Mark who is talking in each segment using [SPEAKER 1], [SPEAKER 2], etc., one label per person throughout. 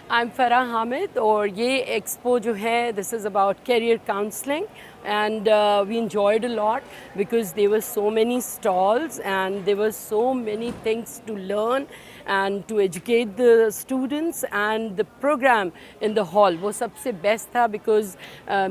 [SPEAKER 1] I'm Farah Hamid और ये expo जो है this is about career counseling and we enjoyed a lot because there were so many stalls and there were so many things to learn and to educate the students and the program in the hall वो सबसे best था because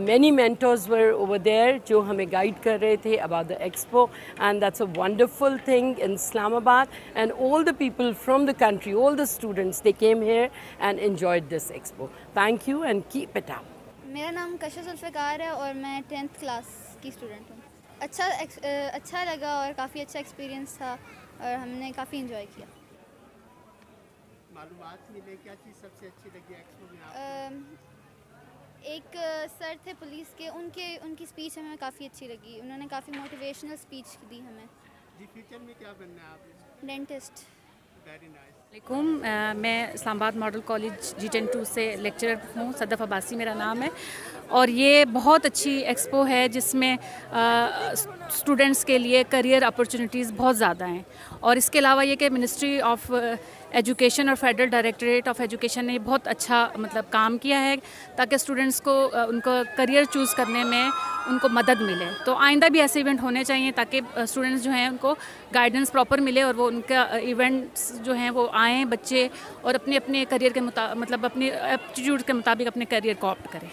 [SPEAKER 1] many mentors were over there जो हमें guide कर रहे थे about the expo and that's a wonderful thing in Islamabad and all the people from the country, all the students, they came here and enjoyed this expo. Thank you and keep it up.
[SPEAKER 2] मेरा नाम कशिश जुल्फ़िकार है और मैं 10th class की student हूँ। अच्छा लगा और काफ़ी अच्छा एक्सपीरियंस था और हमने काफ़ी इन्जॉय किया।
[SPEAKER 3] मालूमात मिले, क्या चीज़ सबसे अच्छी लगी एक्सपो में आपको?
[SPEAKER 2] एक सर थे पुलिस के, उनकी स्पीच हमें काफ़ी अच्छी लगी। उन्होंने काफ़ी मोटिवेशनल स्पीच दी हमें।
[SPEAKER 3] जी, फ्यूचर में क्या बनना है आपने?
[SPEAKER 2] डेंटिस्ट।
[SPEAKER 3] Very nice.
[SPEAKER 4] मैं इस्लामाबाद मॉडल कॉलेज G10-2 से लेक्चरर हूँ। सदफ़ अब्बासी मेरा नाम है और ये बहुत अच्छी एक्सपो है जिसमें स्टूडेंट्स के लिए करियर अपॉर्चुनिटीज़ बहुत ज़्यादा हैं और इसके अलावा ये कि मिनिस्ट्री ऑफ एजुकेशन और फेडरल डायरेक्टरेट ऑफ एजुकेशन ने बहुत अच्छा मतलब काम किया है ताकि स्टूडेंट्स को उनको करियर चूज़ करने में उनको मदद मिले। तो आइंदा भी ऐसे इवेंट होने चाहिए ताकि स्टूडेंट्स जो हैं उनको गाइडेंस प्रॉपर मिले और वो उनका इवेंट्स जो हैं वो आएँ बच्चे और अपने अपने करियर के मतलब अपनी एप्टीट्यूड के मुताबिक अपने करियर को ऑप्ट करें।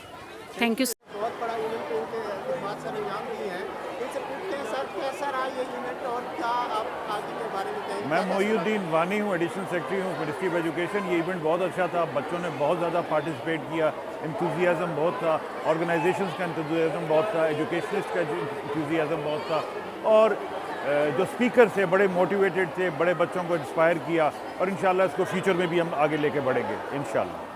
[SPEAKER 4] Thank you.
[SPEAKER 3] बहुत बड़ा इवेंट इनके बहुत सारे इनाम भी हैं। इनसे पूछते हैं सर कैसा रहा ये इवेंट और क्या आप आगे के बारे में कहेंगे?
[SPEAKER 5] मैं मोहिउद्दीन वानी हूँ, एडिशनल सेक्रेटरी हूँ मिनिस्ट्री ऑफ एजुकेशन। ये इवेंट बहुत अच्छा था, बच्चों ने बहुत ज़्यादा पार्टिसिपेट किया, इंथुजियाज़म बहुत था, ऑर्गेनाइजेशंस का इंथुजियाज़म बहुत था, एजुकेशनिस्ट का इंथुजियाज़म बहुत था और जो स्पीकर थे बड़े मोटिवेटेड थे, बड़े बच्चों को इंस्पायर किया और इंशाल्लाह इसको फ्यूचर में भी हम आगे लेके बढ़ेंगे इंशाल्लाह।